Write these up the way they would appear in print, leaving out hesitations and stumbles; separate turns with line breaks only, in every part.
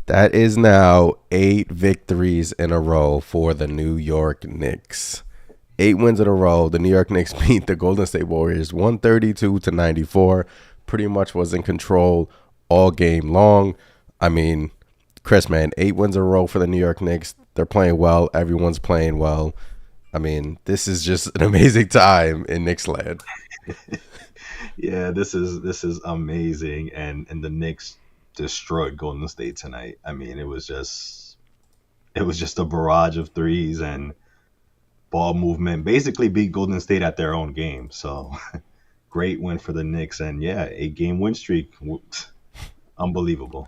That is now 8 victories in a row for the New York Knicks. 8 wins in a row. The New York Knicks beat the Golden State Warriors 132 to 94. Pretty much was in control all game long. I mean, Chris, man, 8 wins in a row for the New York Knicks. They're playing well. Everyone's playing well. I mean, this is just an amazing time in Knicks land.
Yeah, this is amazing, and the Knicks destroyed Golden State tonight. I mean, it was just a barrage of threes and ball movement. Basically, beat Golden State at their own game. So great win for the Knicks, and yeah, 8 game win streak, unbelievable.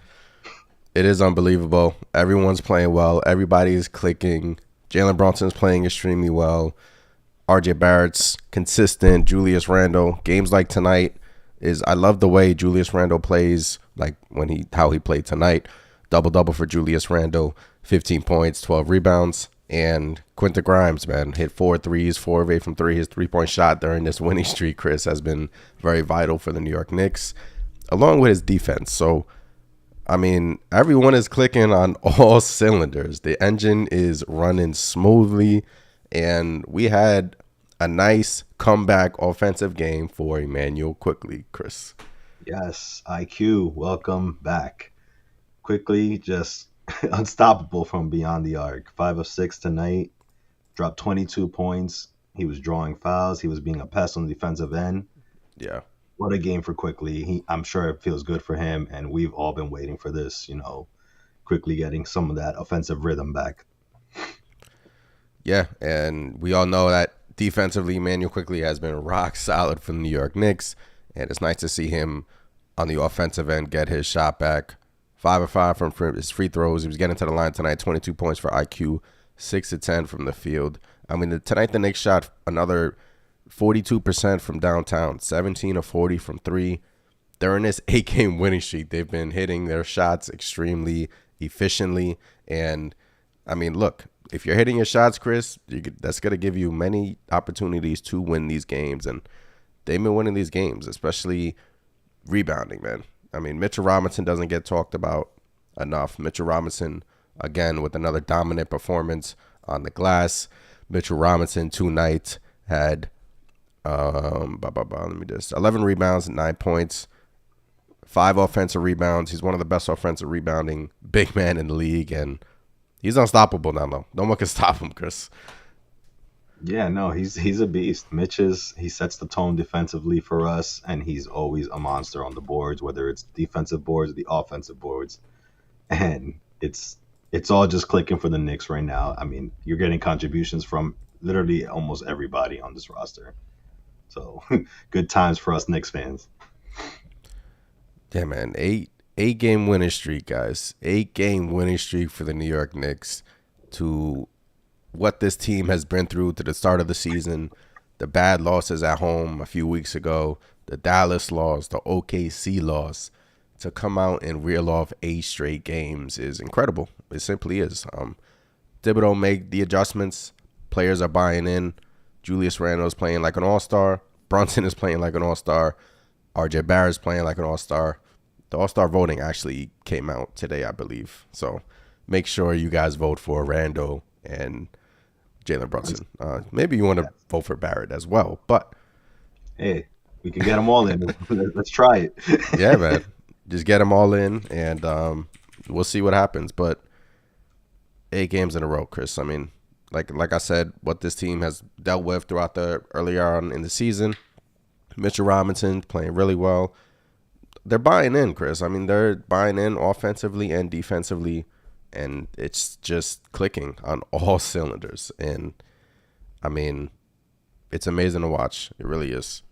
It is unbelievable. Everyone's playing well. Everybody's clicking. Jalen Brunson's playing extremely well. RJ Barrett's consistent. Julius Randle. Games like tonight is I love the way Julius Randle plays, like how he played tonight. Double double for Julius Randle, 15 points, 12 rebounds. And Quinta Grimes, man, hit 4 threes, 4 of 8 from three. His 3-point shot during this winning streak, Chris, has been very vital for the New York Knicks, along with his defense. So I mean, everyone is clicking on all cylinders. The engine is running smoothly, and we had a nice comeback offensive game for Emmanuel quickly, Chris.
Yes, IQ, welcome back. Quickly, just unstoppable from beyond the arc. 5 of 6 tonight, dropped 22 points. He was drawing fouls. He was being a pest on the defensive end.
Yeah.
What a game for Quickly. I'm sure it feels good for him, and we've all been waiting for this. Quickly getting some of that offensive rhythm back.
Yeah, and we all know that defensively, Emmanuel quickly has been rock solid for the New York Knicks, and it's nice to see him on the offensive end get his shot back. 5 of 5 from his free throws. He was getting to the line tonight. 22 points for IQ. 6 of 10 from the field. I mean, tonight the Knicks shot another 42% from downtown. 17 of 40 from three. During this 8 game winning streak, they've been hitting their shots extremely efficiently. And I mean, look, if you're hitting your shots, Chris, that's going to give you many opportunities to win these games. And they've been winning these games, especially rebounding, man. I mean, Mitchell Robinson doesn't get talked about enough. Mitchell Robinson, again, with another dominant performance on the glass. Mitchell Robinson, 2 nights, had let me just 11 rebounds, 9 points, 5 offensive rebounds. He's one of the best offensive rebounding big men in the league, and he's unstoppable now. Though no one can stop him, Chris.
Yeah, no, he's a beast. He sets the tone defensively for us, and he's always a monster on the boards, whether it's defensive boards or the offensive boards. And it's all just clicking for the Knicks right now. I mean, you're getting contributions from literally almost everybody on this roster. So good times for us Knicks fans.
Yeah, man, eight game winning streak, guys. 8 game winning streak for the New York Knicks. To what this team has been through to the start of the season, the bad losses at home a few weeks ago, the Dallas loss, the OKC loss, to come out and reel off 8 straight games is incredible. It simply is. Thibodeau made the adjustments. Players are buying in. Julius Randle is playing like an all-star. Brunson is playing like an all-star. RJ Barrett's playing like an all-star. The all-star voting actually came out today, I believe. So make sure you guys vote for Randle and Jalen Brunson. Maybe you want to vote for Barrett as well. But
Hey, we can get them all in. Let's try it.
yeah, man, just get them all in, and we'll see what happens. But 8 games in a row, Chris. I mean, like I said, what this team has dealt with throughout the earlier on in the season. Mitchell Robinson playing really well. They're buying in, Chris. I mean, they're buying in offensively and defensively, and it's just clicking on all cylinders. And I mean, it's amazing to watch. It really is.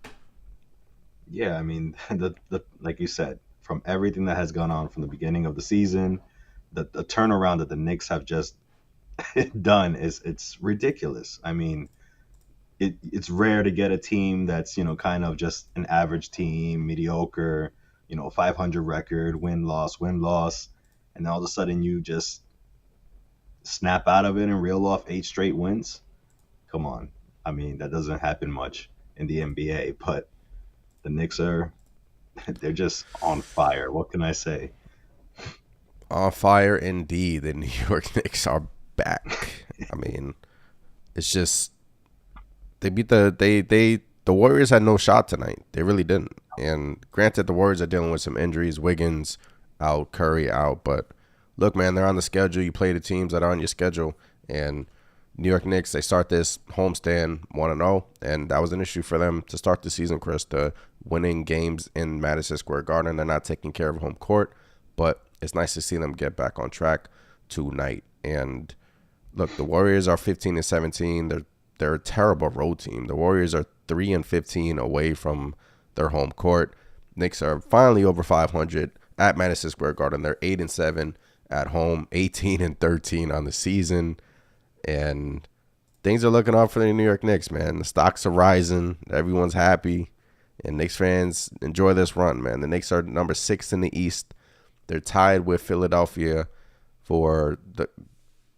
Yeah, I mean, the like you said, from everything that has gone on from the beginning of the season, the turnaround that the Knicks have just done is it's ridiculous. I mean, it's rare to get a team that's kind of just an average team, mediocre, 500 record, win loss, and all of a sudden you just snap out of it and reel off 8 straight wins. Come on, I mean that doesn't happen much in the NBA, but the Knicks are they're just on fire. What can I say?
On fire indeed. The New York Knicks are back. I mean, it's just they beat the Warriors had no shot tonight. They really didn't. And granted, the Warriors are dealing with some injuries. Wiggins out, Curry out, but look, man, they're on the schedule. You play the teams that are on your schedule, and New York Knicks, they start this homestand 1-0, and that was an issue for them to start the season, Chris. The winning games in Madison Square Garden, they're not taking care of home court, but it's nice to see them get back on track tonight. And look, the Warriors are 15-17. They're a terrible road team. The Warriors are 3-15 away from their home court. Knicks are finally over 500 at Madison Square Garden. They're 8-7 at home, 18-13 on the season, and things are looking up for the New York Knicks, man. The stocks are rising. Everyone's happy, and Knicks fans enjoy this run, man. The Knicks are number 6 in the East. They're tied with Philadelphia for the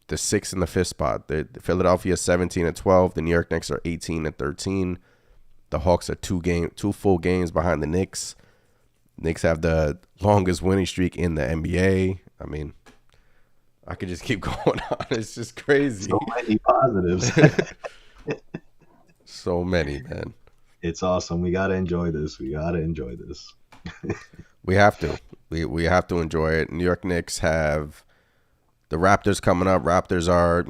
6th and the 5th spot. Philadelphia 17-12. The New York Knicks are 18-13. The Hawks are two full games behind the Knicks. Knicks have the longest winning streak in the NBA. I mean, I could just keep going on. It's just crazy.
So many positives.
So many, man.
It's awesome. We gotta enjoy this. We gotta enjoy this.
We have to. We have to enjoy it. New York Knicks have the Raptors coming up. Raptors are,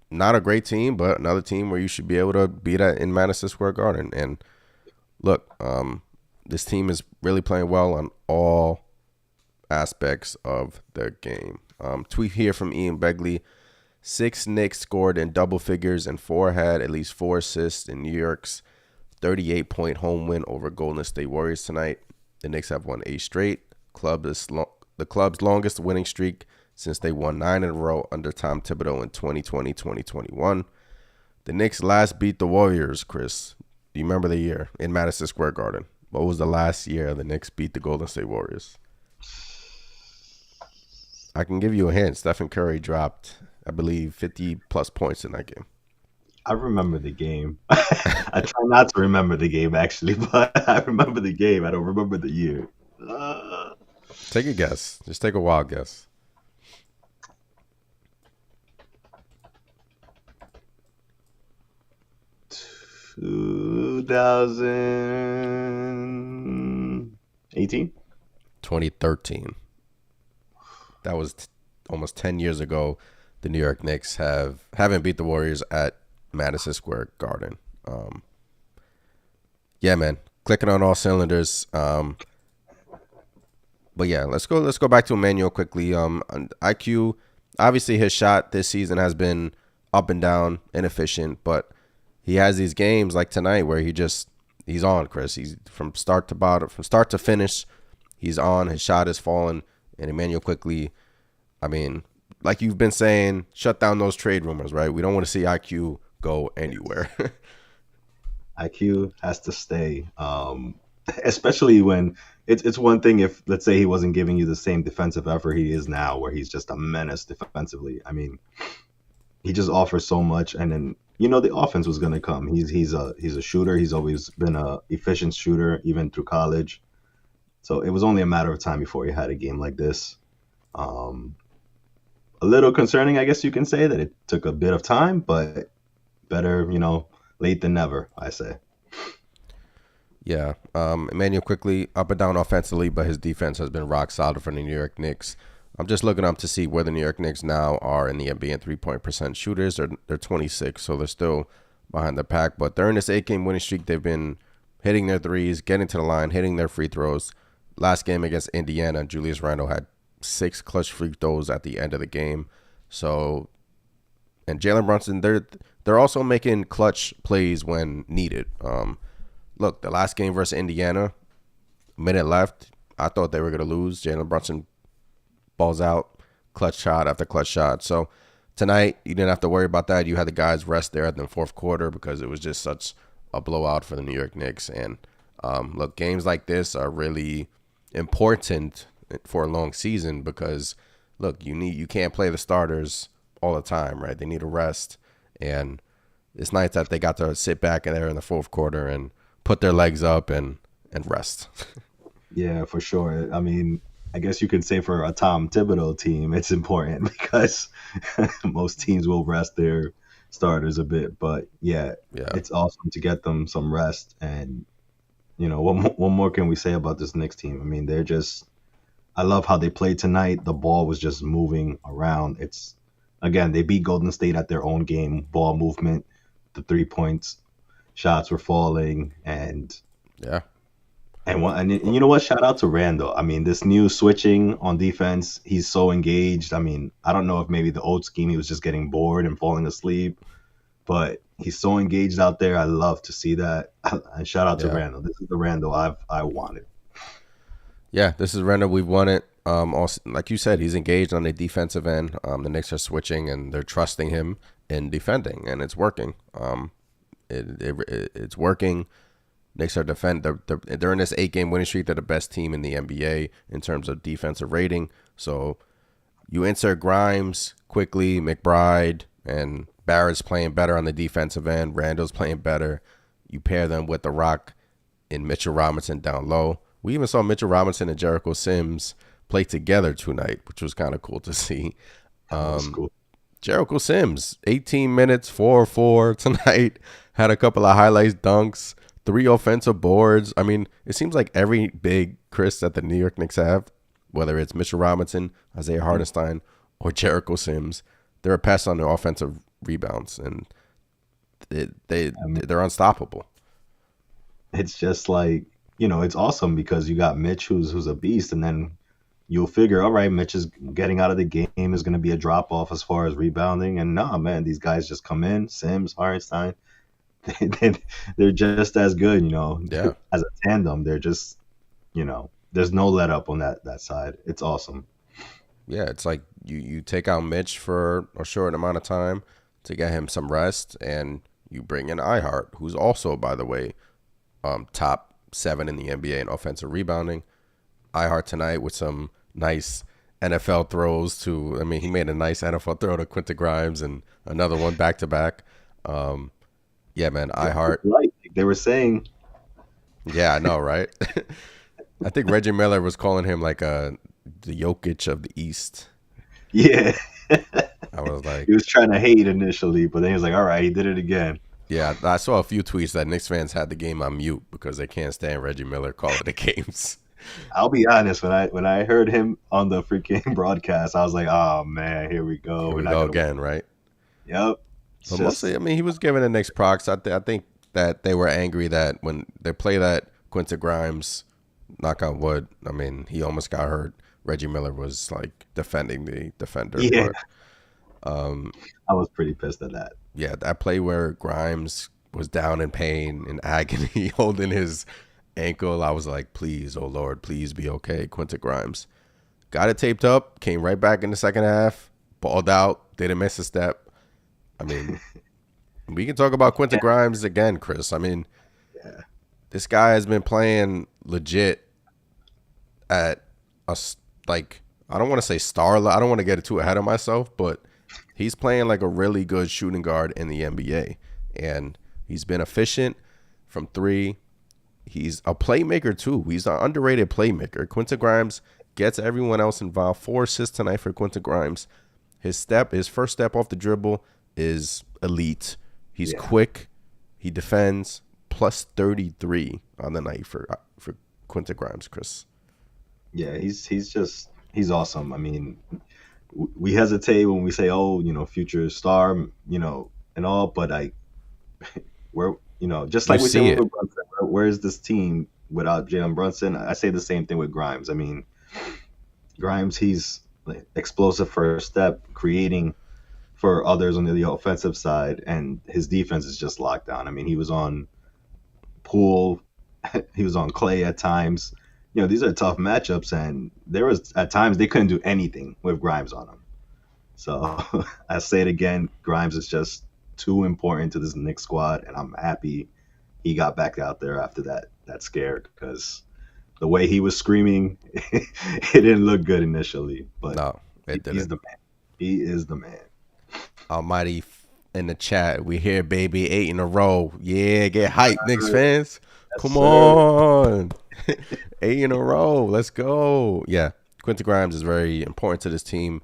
not a great team, but another team where you should be able to beat in Madison Square Garden. And look, this team is really playing well on all aspects of the game. Tweet here from Ian Begley. 6 Knicks scored in double figures and 4 had at least 4 assists in New York's 38-point home win over Golden State Warriors tonight. The Knicks have won 8 straight. The club's longest winning streak since they won 9 in a row under Tom Thibodeau in 2020-2021. The Knicks last beat the Warriors, Chris. Do you remember the year in Madison Square Garden? What was the last year the Knicks beat the Golden State Warriors? I can give you a hint. Stephen Curry dropped, I believe, 50-plus points in that game.
I remember the game. I try not to remember the game, actually, but I remember the game. I don't remember the year.
Take a guess. Just take a wild guess.
2018?
2013. That was almost 10 years ago. The New York Knicks haven't beat the Warriors at Madison Square Garden. Yeah, man, clicking on all cylinders. But yeah, let's go back to Emmanuel quickly. IQ, obviously his shot this season has been up and down, inefficient, but he has these games like tonight where he's on, Chris. He's from start to finish, he's on. His shot is falling, and Emmanuel quickly. I mean, like you've been saying, shut down those trade rumors, right? We don't want to see IQ go anywhere.
IQ has to stay, especially when it's one thing if, let's say, he wasn't giving you the same defensive effort he is now, where he's just a menace defensively. I mean, he just offers so much, and then the offense was going to come. He's a shooter. He's always been a efficient shooter, even through college. So it was only a matter of time before he had a game like this. A little concerning, I guess you can say, that it took a bit of time, but better, late than never, I say.
Yeah, Emmanuel quickly up and down offensively, but his defense has been rock solid for the New York Knicks. I'm just looking up to see where the New York Knicks now are in the NBA in 3-point percent shooters. They're 26, so they're still behind the pack. But during this 8-game winning streak, they've been hitting their threes, getting to the line, hitting their free throws. Last game against Indiana, Julius Randle had 6 clutch free throws at the end of the game. So, and Jalen Brunson, they're also making clutch plays when needed. Look, the last game versus Indiana, minute left, I thought they were going to lose. Jalen Brunson balls out, clutch shot after clutch shot. So tonight, you didn't have to worry about that. You had the guys rest there in the fourth quarter because it was just such a blowout for the New York Knicks. And look, games like this are really important for a long season because, look, you can't play the starters all the time, right? They need a rest. And it's nice that they got to sit back in there in the fourth quarter and put their legs up and rest.
Yeah, for sure. I mean, I guess you could say for a Tom Thibodeau team, it's important because most teams will rest their starters a bit. But yeah,
Yeah.
it's awesome to get them some rest. And what more can we say about this Knicks team? I mean, they're just. I love how they played tonight. The ball was just moving around. It's again they beat Golden State at their own game. Ball movement, the 3 points, shots were falling,
Yeah.
and you know what? Shout out to Randall. I mean, this new switching on defense, he's so engaged. I mean, I don't know if maybe the old scheme he was just getting bored and falling asleep, but he's so engaged out there. I love to see that. And shout out to
Yeah.
Randall. This is the Randall I wanted.
Yeah, this is Renda. We've won it. Also, like you said, he's engaged on the defensive end. The Knicks are switching and they're trusting him in defending, and it's working. It's working. Knicks are they're in this 8-game winning streak. They're the best team in the NBA in terms of defensive rating. So you insert Grimes quickly, McBride and Barrett's playing better on the defensive end. Randall's playing better. You pair them with the Rock and Mitchell Robinson down low. We even saw Mitchell Robinson and Jericho Sims play together tonight, which was kind of cool to see.
That was cool.
Jericho Sims, 18 minutes, 4-4 tonight. Had a couple of highlights, dunks, 3 offensive boards. I mean, it seems like every big Chris that the New York Knicks have, whether it's Mitchell Robinson, Isaiah Hartenstein, or Jericho Sims, they're a pest on their offensive rebounds, and they're unstoppable.
It's just like it's awesome because you got Mitch, who's a beast, and then you'll figure, all right, Mitch is getting out of the game is going to be a drop off as far as rebounding, and nah, man, these guys just come in, Sims, Hartenstein, they're just as good,
Yeah.
as a tandem. They're just, there's no let up on that side. It's awesome.
Yeah, it's like you take out Mitch for a short amount of time to get him some rest, and you bring in Ihart, who's also, by the way, top 7 in the NBA in offensive rebounding. Ihart tonight with some nice NFL throws to, I mean, he made a nice NFL throw to Quentin Grimes and another one back to back. Yeah, man, Ihart.
Like they were saying,
Yeah, I know, right? I think Reggie Miller was calling him like the Jokic of the East.
yeah,
I was like,
he was trying to hate initially, but then he was like, all right, he did it again.
yeah, I saw a few tweets that Knicks fans had the game on mute because they can't stand Reggie Miller calling the games.
I'll be honest, when I heard him on the freaking broadcast, I was like, oh man, here we go.
Here
We're
we
not
go
gonna
again,
win.
right?
Yep. It's
But
just
mostly, I mean, he was giving the Knicks procs. I think that they were angry that when they play that Quentin Grimes, knock on wood, I mean, he almost got hurt. Reggie Miller was like defending the defender.
yeah,
But
I was pretty pissed at that.
yeah, that play where Grimes was down in pain and agony holding his ankle, I was like, please, oh Lord, please be okay, Quentin Grimes. Got it taped up, came right back in the second half, balled out, didn't miss a step. I mean, we can talk about Quentin Grimes again, Chris. I mean,
Yeah.
this guy has been playing legit at like, I don't want to say star. I don't want to get too ahead of myself, but he's playing like a really good shooting guard in the NBA, and he's been efficient from 3. He's a playmaker too. He's an underrated playmaker. Quentin Grimes gets everyone else involved. 4 assists tonight for Quentin Grimes. His first step off the dribble is elite. He's
Yeah.
quick. He defends. Plus 33 on the night for Quentin Grimes, Chris.
Yeah, he's awesome. I mean, we hesitate when we say, oh, future star, and all, but we're, just like
You
we said
see
with
it.
Brunson, where's this team without Jalen Brunson? I say the same thing with Grimes. I mean, Grimes, he's like explosive first step, creating for others on the offensive side, and his defense is just locked down. I mean, he was on Poole, he was on Clay at times. These are tough matchups, and there was at times they couldn't do anything with Grimes on him. So I say it again, Grimes is just too important to this Knicks squad, and I'm happy he got back out there after that scare because the way he was screaming, it didn't look good initially. But
No, it
he's
didn't.
the man. He is the man.
Almighty in the chat. We hear baby 8 in a row. Yeah, get hyped, Knicks fans.
Yes,
Come
sir.
on. 8 in a row. Let's go. Yeah. Quentin Grimes is very important to this team.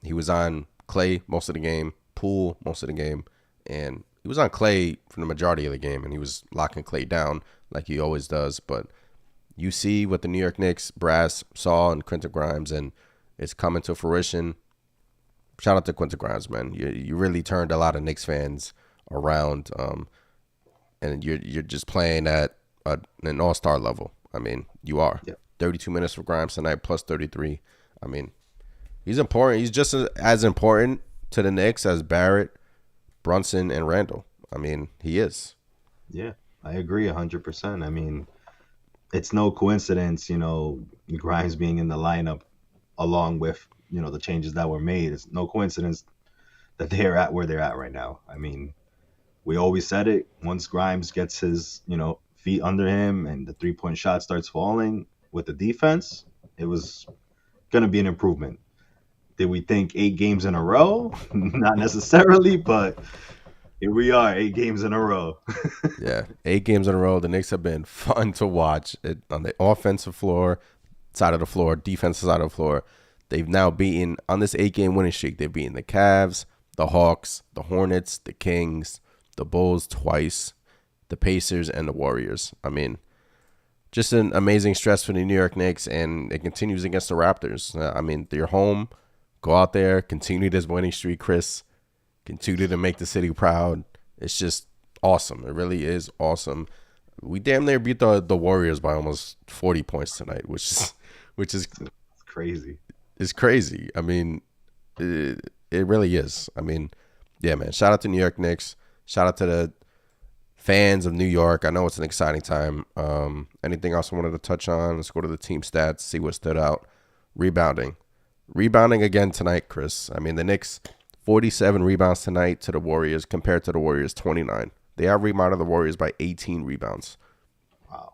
He was on Clay most of the game, Poole most of the game, and he was on Clay for the majority of the game, and he was locking Clay down like he always does. But you see what the New York Knicks brass saw in Quentin Grimes, and it's coming to fruition. Shout out to Quentin Grimes, man. You really turned a lot of Knicks fans around, and you're just playing at an all-star level. I mean, you are.
Yeah.
32 minutes for Grimes tonight, plus 33. I mean, he's important. He's just as important to the Knicks as Barrett, Brunson, and Randall. I mean, he is.
Yeah, I agree 100%. I mean, it's no coincidence, Grimes being in the lineup along with, the changes that were made. It's no coincidence that they're at where they're at right now. I mean, we always said it. Once Grimes gets his, feet under him and the 3-point shot starts falling with the defense, it was going to be an improvement. Did we think 8 games in a row? Not necessarily, but here we are, 8 games in a row.
Yeah, 8 games in a row. The Knicks have been fun to watch on the offensive floor, side of the floor, defensive side of the floor. They've now beaten, on this 8-game winning streak, they've beaten the Cavs, the Hawks, the Hornets, the Kings, the Bulls twice, the Pacers, and the Warriors. I mean, just an amazing stretch for the New York Knicks, and it continues against the Raptors. I mean, they're home. Go out there, continue this winning streak, Chris. Continue to make the city proud. It's just awesome. It really is awesome. We damn near beat the Warriors by almost 40 points tonight, which is
It's crazy.
It's crazy. I mean, it really is. I mean, yeah, man. Shout out to New York Knicks. Shout out to the fans of New York. I know it's an exciting time. Anything else I wanted to touch on? Let's go to the team stats, see what stood out. Rebounding again tonight, Chris. I mean, the Knicks 47 rebounds tonight to the Warriors compared to the Warriors 29. They out-rebounded the Warriors by 18 rebounds.
Wow.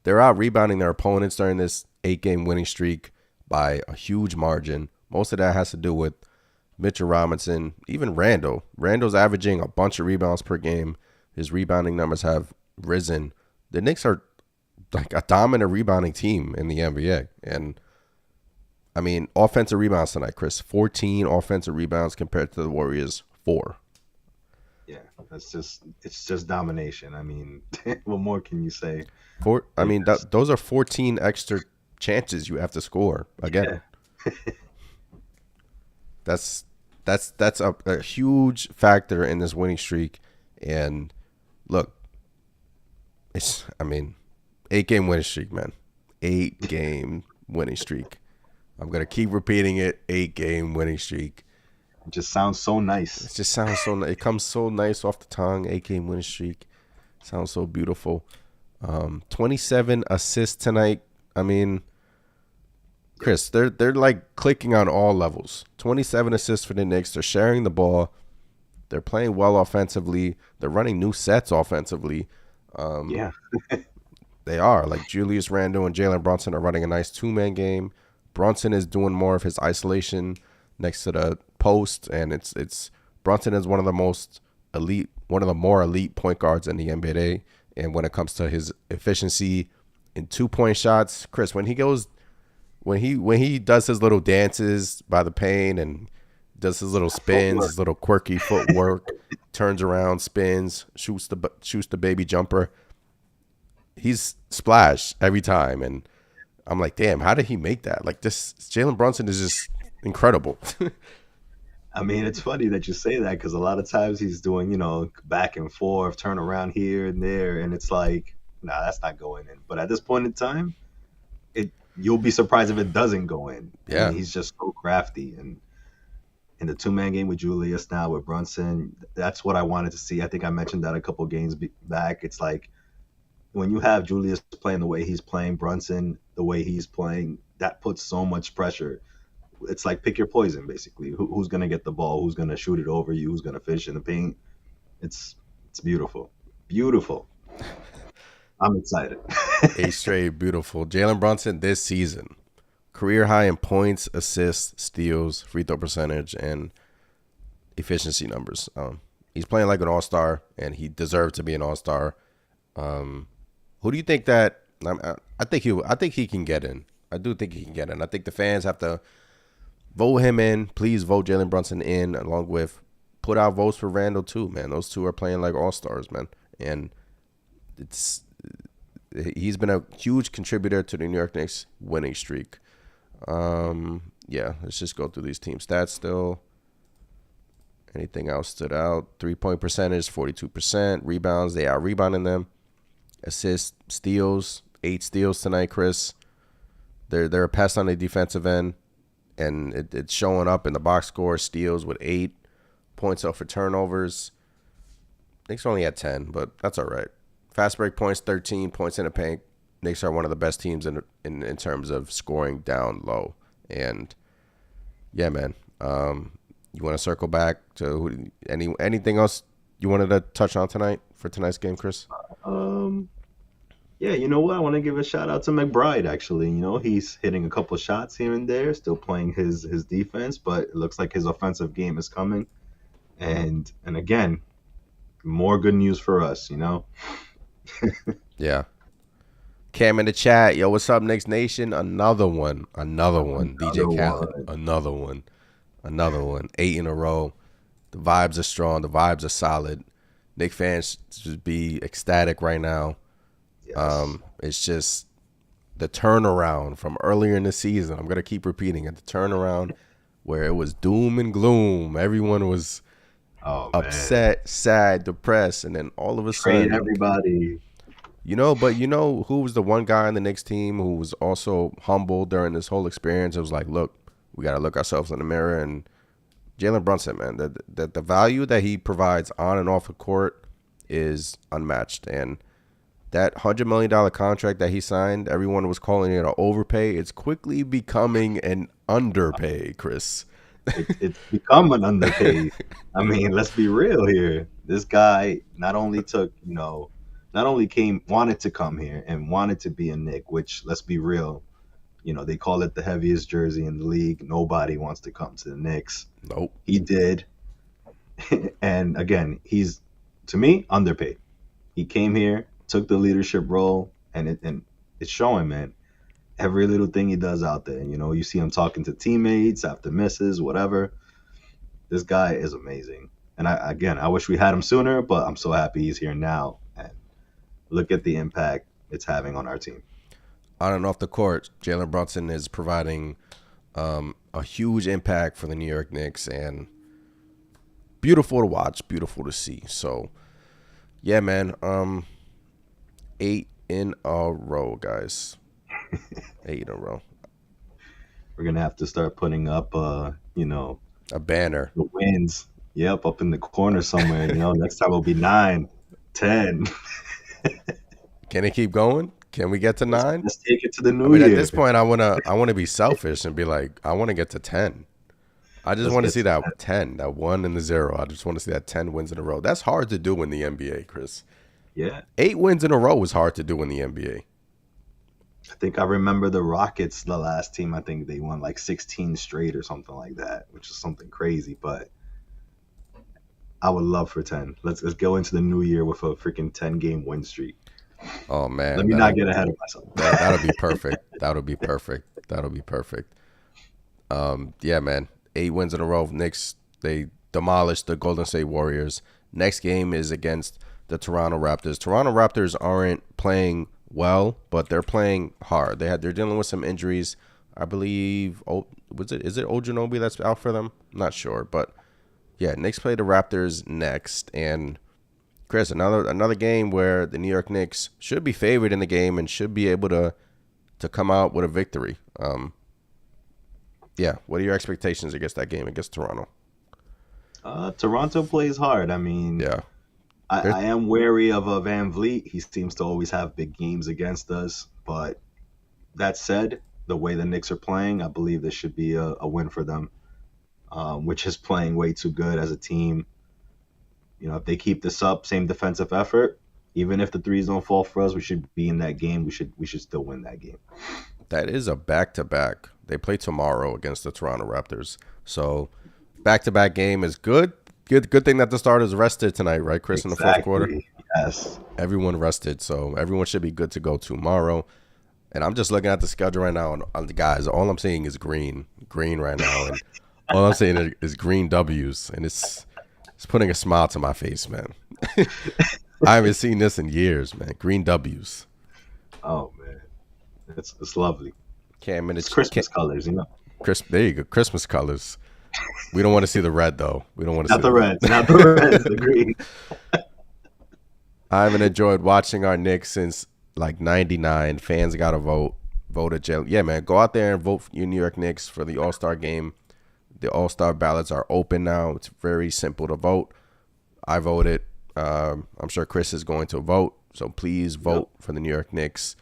They're out-rebounding their opponents during this 8-game winning streak by a huge margin. Most of that has to do with Mitchell Robinson, even Randall. Randall's averaging a bunch of rebounds per game. His rebounding numbers have risen. The Knicks are like a dominant rebounding team in the NBA. And, I mean, offensive rebounds tonight, Chris. 14 offensive rebounds compared to the Warriors' 4.
Yeah, it's just domination. I mean, what more can you say?
Those are 14 extra chances you have to score again.
Yeah.
That's a huge factor in this winning streak. And look, 8-game winning streak, man. 8-game winning streak. I'm gonna keep repeating it. 8-game winning streak.
It just sounds so nice.
It just sounds so. It comes so nice off the tongue. 8-game winning streak. Sounds so beautiful. 27 assists tonight. I mean, Chris, they're like clicking on all levels. 27 assists for the Knicks. They're sharing the ball. They're playing well offensively. They're running new sets offensively.
Yeah.
They are. Like Julius Randle and Jalen Brunson are running a nice 2-man game. Brunson is doing more of his isolation next to the post, and it's Brunson is one of the more elite point guards in the NBA. And when it comes to his efficiency in 2-point shots, Chris, when he does his little dances by the paint and does his little spins, his little quirky footwork, turns around, spins, shoots the baby jumper, he's splash every time. And I'm like, damn, how did he make that? Like, this Jalen Brunson is just incredible.
I mean, it's funny that you say that because a lot of times he's doing, back and forth, turn around here and there, and it's like, nah, that's not going in. But at this point in time, you'll be surprised if it doesn't go in.
Yeah.
I mean, he's just so crafty. And in the 2-man game with Julius now with Brunson, that's what I wanted to see. I think I mentioned that a couple games back. It's like when you have Julius playing the way he's playing, Brunson the way he's playing, that puts so much pressure. It's like pick your poison, basically. Who's going to get the ball? Who's going to shoot it over you? Who's going to finish in the paint? It's beautiful. Beautiful. I'm excited.
A straight beautiful. Jalen Brunson this season, career high in points, assists, steals, free throw percentage, and efficiency numbers. He's playing like an all-star, and he deserved to be an all-star. Who do you think that? I think he can get in. I do think he can get in. I think the fans have to vote him in. Please vote Jalen Brunson in, along with put out votes for Randall too, man. Those two are playing like all-stars, man. And it's he's been a huge contributor to the New York Knicks winning streak. Yeah, let's just go through these team stats still. Anything else stood out? 3-point percentage, 42%. Rebounds, they out rebounding them. Assists, steals, 8 steals tonight, Chris. They're a pest on the defensive end, and it's showing up in the box score. Steals with 8 points out for turnovers. Knicks only had 10, but that's all right. Fast break points, 13 points in the paint. Knicks are one of the best teams in terms of scoring down low. And yeah, man. You want to circle back to anything else you wanted to touch on tonight for tonight's game, Chris?
Yeah, you know what? I want to give a shout out to McBride. Actually, he's hitting a couple shots here and there, still playing his defense, but it looks like his offensive game is coming. And again, more good news for us.
Yeah. Cam in the chat, yo, what's up, KnicksNation? Another one. DJ Khaled, another one. 8 in a row. The vibes are strong. The vibes are solid. Knicks fans should be ecstatic right now.
Yes.
It's just the turnaround from earlier in the season. I'm going to keep repeating it. The turnaround where it was doom and gloom. Everyone was upset, sad, depressed, and then all of a sudden,
everybody.
But who was the one guy on the Knicks team who was also humble during this whole experience? It was like, look, we got to look ourselves in the mirror. And Jalen Brunson, man, the value that he provides on and off the court is unmatched. And that $100 million contract that he signed, everyone was calling it an overpay. It's quickly becoming an underpay, Chris.
It's become an underpay. I mean, let's be real here. This guy not only wanted to come here and wanted to be a Knick, which, let's be real, they call it the heaviest jersey in the league. Nobody wants to come to the Knicks.
Nope.
He did. And again, he's, to me, underpaid. He came here, took the leadership role, and it's showing, man. Every little thing he does out there. You see him talking to teammates after misses, whatever. This guy is amazing. And I wish we had him sooner, but I'm so happy he's here now. And look at the impact it's having on our team.
On and off the court, Jalen Brunson is providing a huge impact for the New York Knicks, and beautiful to watch, beautiful to see. So, yeah, man. 8 in a row, guys. 8 in a row.
We're gonna have to start putting up,
a banner.
The wins. Yep, up in the corner somewhere. Next time it'll be 9, 10.
Can it keep going? Can we get to 9?
Let's take it to the new year.
At this point, I wanna be selfish and be like, I want to get to 10. I just want to see that 10, that 1 and the 0. I just want to see that 10 wins in a row. That's hard to do in the NBA, Chris.
Yeah.
8 wins in a row is hard to do in the NBA.
I think I remember the Rockets, the last team. I think they won like 16 straight or something like that, which is something crazy. But I would love for 10. Let's go into the new year with a freaking 10-game win streak.
Oh, man.
Let me not get ahead of myself.
That'll be perfect. That'll be perfect. Yeah, man. 8 wins in a row. Knicks, they demolished the Golden State Warriors. Next game is against the Toronto Raptors. Toronto Raptors aren't playing well, but they're playing hard. They're dealing with some injuries. I believe, is it Ojanobi that's out for them? I'm not sure, but yeah, Knicks play the Raptors next. And Chris, another game where the New York Knicks should be favored in the game and should be able to come out with a victory. Yeah, what are your expectations against that game against Toronto?
Toronto plays hard. I mean,
yeah.
I am wary of Van Vliet. He seems to always have big games against us. But that said, the way the Knicks are playing, I believe this should be a win for them, which is playing way too good as a team. If they keep this up, same defensive effort, even if the threes don't fall for us, we should be in that game. We should still win that game.
That is a back-to-back. They play tomorrow against the Toronto Raptors. So back-to-back game is good. Good thing that the starters rested tonight, right, Chris,
Exactly.
in the fourth quarter?
Yes.
Everyone rested, so everyone should be good to go tomorrow. And I'm just looking at the schedule right now, and the guys, all I'm seeing is green right now, and all I'm seeing is green W's, and it's putting a smile to my face, man. I haven't seen this in years, man. Green W's.
Oh man, it's lovely.
Cam
It's
Minich,
Christmas colors, you know.
there you go, Christmas colors. We don't want to see the red though. We don't want to see
Not
the
the
red.
Reds, not the Reds, the green.
I haven't enjoyed watching our Knicks since like '99. Fans got to vote. Vote at jail. Yeah, man. Go out there and vote for your New York Knicks for the All-Star game. The All-Star ballots are open now. It's very simple to vote. I voted. I'm sure Chris is going to vote. So please
Yep.
vote for the New York Knicks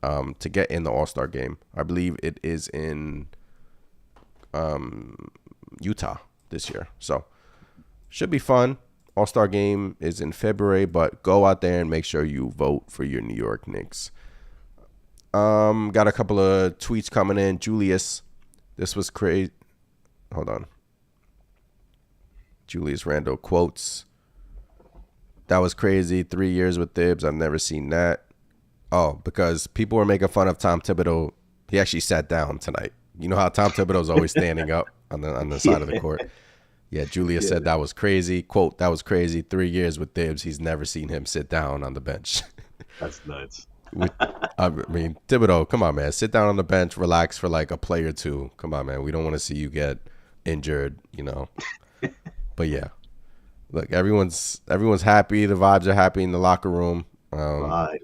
to get in the All-Star game. I believe it is in Utah this year. So should be fun. All-Star game is in February, but go out there and make sure you vote for your New York Knicks. Got a couple of tweets coming in. Julius, this was crazy. Hold on. Julius Randle quotes. That was crazy. 3 years with Thibs. I've never seen that. Oh, because people were making fun of Tom Thibodeau. He actually sat down tonight. You know how Tom Thibodeau's always standing up on the side of the court. Yeah, Julius said that was crazy. Quote, that was crazy. 3 years with Thibs. He's never seen him sit down on the bench.
That's nuts.
I mean, Thibodeau, come on, man. Sit down on the bench, relax for like a play or two. Come on, man. We don't want to see you get injured, you know. But yeah, look, everyone's happy. The vibes are happy in the locker room.
Vibes,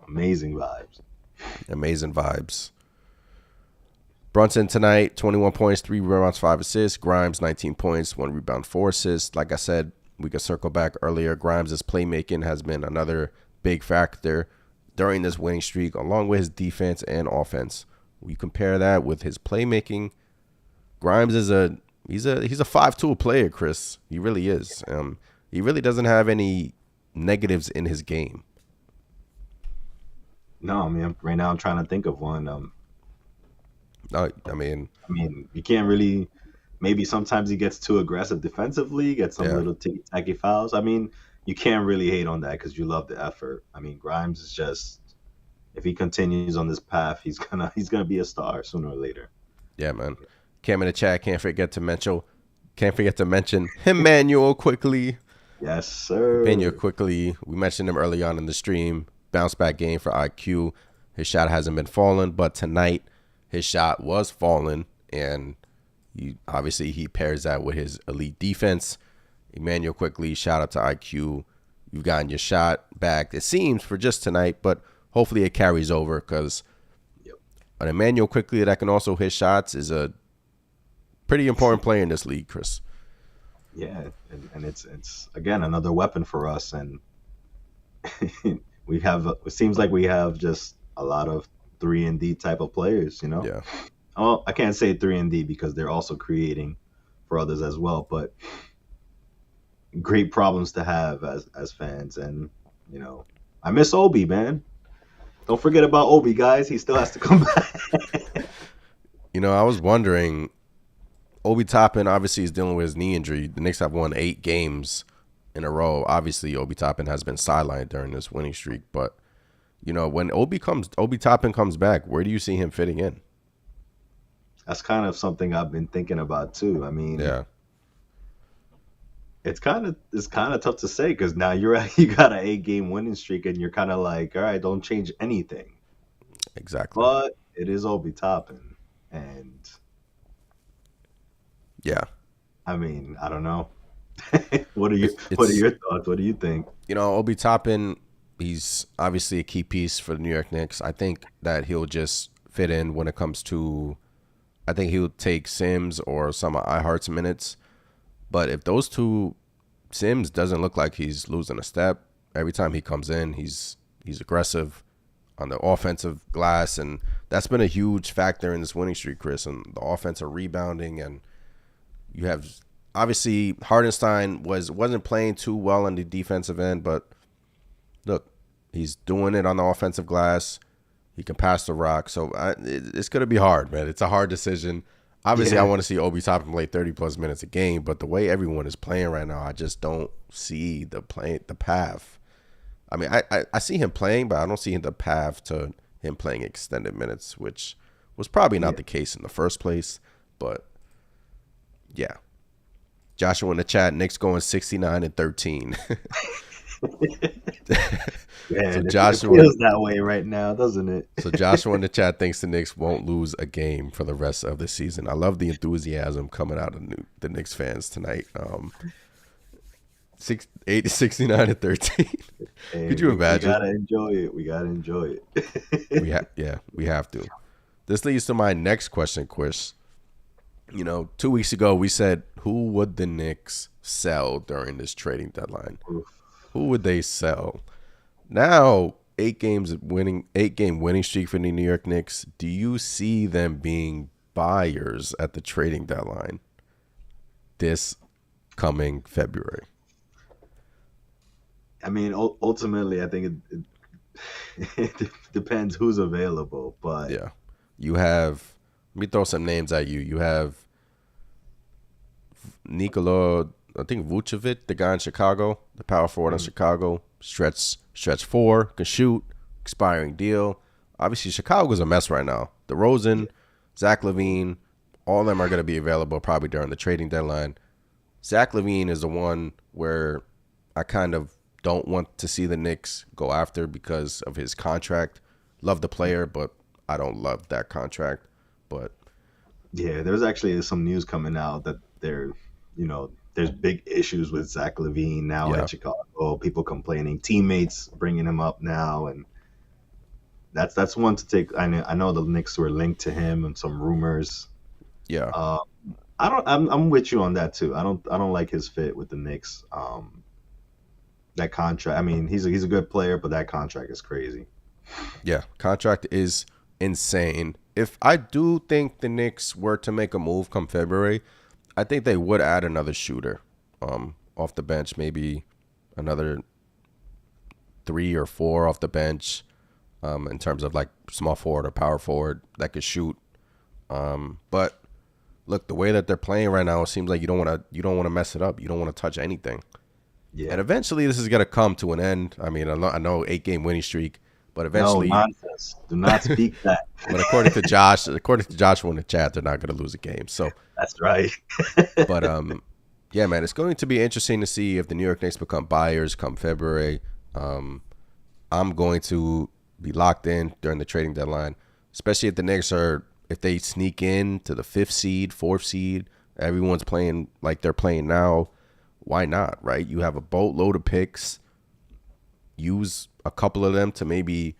amazing vibes.
Amazing vibes. Brunson tonight, 21 points, 3 rebounds, 5 assists. Grimes, 19 points, 1 rebound, 4 assists. Like I said, we could circle back earlier. Grimes' playmaking has been another big factor during this winning streak, along with his defense and offense. We compare that with his playmaking. Grimes is he's a 5-tool player, Chris. He really is. He really doesn't have any negatives in his game.
No, I mean, right now I'm trying to think of one.
I mean,
you can't really. Maybe sometimes he gets too aggressive defensively, gets some
yeah,
little ticky-tacky fouls. I mean, you can't really hate on that because you love the effort. I mean, Grimes is just, if he continues on this path, he's gonna be a star sooner or later.
yeah, man. Cam in the chat, can't forget to mention Emmanuel quickly.
Yes, sir.
Emmanuel quickly. We mentioned him early on in the stream. Bounce back game for IQ. His shot hasn't been falling, but tonight his shot was falling, and he pairs that with his elite defense. Emmanuel quickly, shout out to IQ. You've gotten your shot back, it seems, for just tonight, but hopefully it carries over because an Emmanuel quickly that can also hit shots is a pretty important player in this league, Chris.
Yeah, and it's again another weapon for us, and we have. It seems like we have just a lot of 3-and-D type of players, you know.
Yeah.
Oh, I can't say 3-and-D because they're also creating for others as well, but great problems to have as fans, and you know, I miss Obi, man. Don't forget about Obi, guys. He still has to come back.
You know, I was wondering, Obi Toppin obviously is dealing with his knee injury. The Knicks have won 8 games in a row. Obviously, Obi Toppin has been sidelined during this winning streak, but you know, when Obi Toppin comes back, where do you see him fitting in?
That's kind of something I've been thinking about too. I mean,
Yeah,
it's kind of tough to say because now you got an 8-game winning streak and you're kind of like, all right, don't change anything.
exactly.
But it is Obi Toppin, and
Yeah.
I mean, I don't know. What are
It's
your thoughts? What do you think?
you know, Obi Toppin, he's obviously a key piece for the New York Knicks. I think that he'll just fit in when it comes to, I think he'll take Sims or some of iHeart's minutes. But if those two, Sims doesn't look like he's losing a step. Every time he comes in, he's aggressive on the offensive glass, and that's been a huge factor in this winning streak, Chris, and the offensive rebounding. And you have obviously Hardenstein wasn't playing too well on the defensive end, but look, he's doing it on the offensive glass. He can pass the rock, so it's going to be hard, man. It's a hard decision. Obviously,
Yeah.
I want to see Obi Toppin play 30-plus minutes a game, but the way everyone is playing right now, I just don't see the path. I mean, I see him playing, but I don't see the path to him playing extended minutes, which was probably not
Yeah.
the case in the first place. But yeah, Joshua in the chat, Knicks going 69-13. So
Man, it
Joshua,
feels that way right now, doesn't it?
so Joshua in the chat thinks the Knicks won't lose a game for the rest of the season. I love the enthusiasm coming out of the Knicks fans tonight. 69-13.
Hey,
Could you
we
imagine?
gotta enjoy it. We gotta enjoy it.
We have to. This leads to my next question, Chris. 2 weeks ago we said, who would the Knicks sell during this trading deadline? Who would they sell? Now, 8 game winning streak for the New York Knicks. Do you see them being buyers at the trading deadline this coming February?
I mean, ultimately, I think it depends who's available, but
Yeah. You have, let me throw some names at you. You have Nikola, I think Vucevic, the guy in Chicago, the power forward in Chicago, stretch four, can shoot, expiring deal. Obviously, Chicago's a mess right now. DeRozan, Zach LaVine, all of them are going to be available probably during the trading deadline. Zach LaVine is the one where I kind of don't want to see the Knicks go after because of his contract. Love the player, but I don't love that contract. But
yeah, there's actually some news coming out that there's big issues with Zach LaVine now
yeah,
at Chicago. People complaining, teammates bringing him up now, and that's one to take. I know the Knicks were linked to him and some rumors.
yeah,
Uh, I don't. I'm with you on that too. I don't like his fit with the Knicks. That contract. I mean, he's a good player, but that contract is crazy.
yeah. Contract is insane. If I do think the Knicks were to make a move come February, I think they would add another shooter off the bench, maybe another 3 or 4 off the bench in terms of like small forward or power forward that could shoot. But look, the way that they're playing right now, it seems like you don't want to mess it up. You don't want to touch anything.
Yeah.
And eventually, this is gonna come to an end. I mean, I know 8 game winning streak, but
No
eventually,
nonsense. Do not speak that.
but according to Joshua in the chat, they're not gonna lose a game. So,
That's right.
but yeah, man, it's going to be interesting to see if the New York Knicks become buyers come February. I'm going to be locked in during the trading deadline, especially if they sneak in to the 5th seed, 4th seed. Everyone's playing like they're playing now. Why not, right? You have a boatload of picks. Use a couple of them to maybe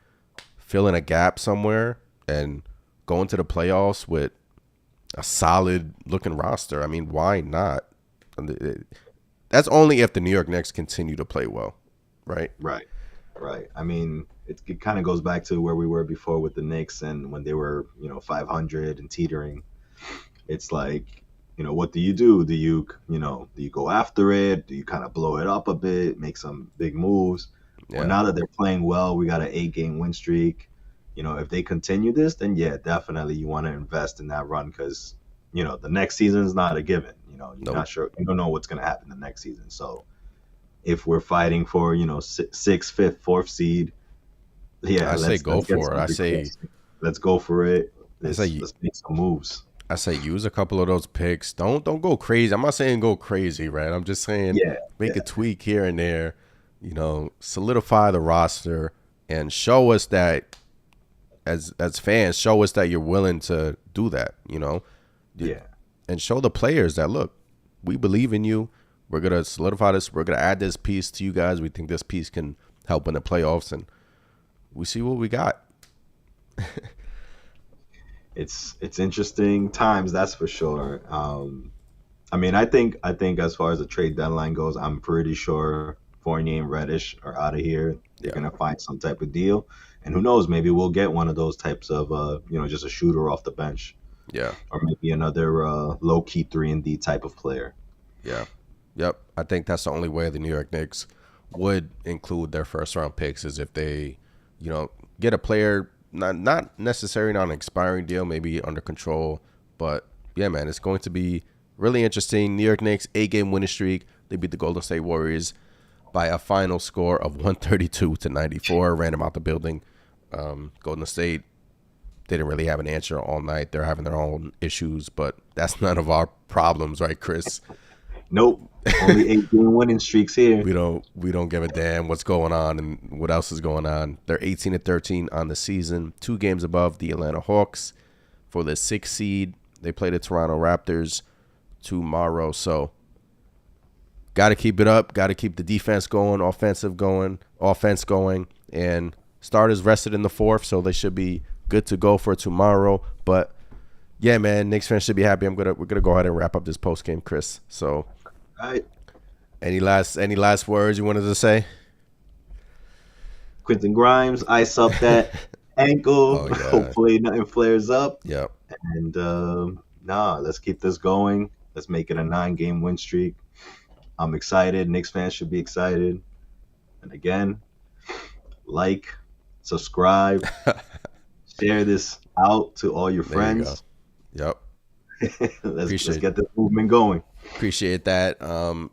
fill in a gap somewhere and go into the playoffs with a solid looking roster. I mean, why not? That's only if the New York Knicks continue to play well, right?
Right. Right. I mean, it kind of goes back to where we were before with the Knicks and when they were, 500 and teetering. It's like, what do? Do you go after it? Do you kind of blow it up a bit, make some big moves? Well,
Yeah,
now that they're playing well, we got an 8 game win streak. If they continue this, then yeah, definitely you want to invest in that run because, the next season is not a given. You're
nope.
not sure. You don't know what's going to happen the next season. So if we're fighting for, sixth, fifth, fourth seed, yeah,
I say go
let's get
for it.
something close. Let's go for it.
I
Let's
say
let's make some moves.
I say use a couple of those picks. Don't go crazy. I'm not saying go crazy, right? I'm just saying
Yeah,
make
yeah,
a tweak here and there. Solidify the roster and show us that as fans, show us that you're willing to do that.
yeah.
And show the players that look, we believe in you. We're gonna solidify this. We're gonna add this piece to you guys. We think this piece can help in the playoffs, and we see what we got.
It's interesting times, that's for sure. I mean, I think as far as the trade deadline goes, I'm pretty sure Fournier and Reddish are out of here. They're
Yeah,
gonna find some type of deal, and who knows? Maybe we'll get one of those types of, just a shooter off the bench,
yeah,
or maybe another low key 3-and-D type of player.
yeah, yep. I think that's the only way the New York Knicks would include their first round picks is if they, get a player not necessarily on an expiring deal, maybe under control. But yeah, man, it's going to be really interesting. New York Knicks 8 game winning streak. They beat the Golden State Warriors by a final score of 132-94. Ran them out the building. Golden State they didn't really have an answer all night. They're having their own issues, but that's none of our problems, right, Chris?
Nope. Only 8 game winning streaks here.
We don't give a damn what's going on and what else is going on. They're 18-13 on the season, 2 games above the Atlanta Hawks for the 6th seed. They play the Toronto Raptors tomorrow, so got to keep it up. Got to keep the defense going, offense going, and starters rested in the 4th, so they should be good to go for tomorrow. But yeah, man, Knicks fans should be happy. We're gonna go ahead and wrap up this post game, Chris. So,
All right.
any last words you wanted to say?
Quentin Grimes, ice up that ankle.
Oh, yeah.
Hopefully nothing flares up.
Yep.
And let's keep this going. Let's make it a 9 game win streak. I'm excited. Knicks fans should be excited. And again, like, subscribe, share this out to all your
There you
friends.
go. Yep.
Let's get this movement going.
Appreciate that.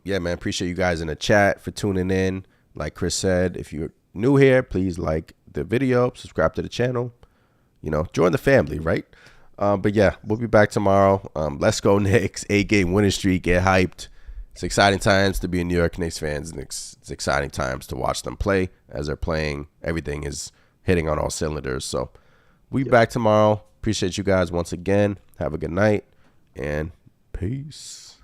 Yeah, man. Appreciate you guys in the chat for tuning in. Like Chris said, if you're new here, please like the video, subscribe to the channel. Join the family, right? But yeah, we'll be back tomorrow. Let's go Knicks. 8-game winning streak. Get hyped. It's exciting times to be a New York Knicks fans. It's exciting times to watch them play. As they're playing, everything is hitting on all cylinders. So we'll be back tomorrow. Appreciate you guys once again. Have a good night and peace.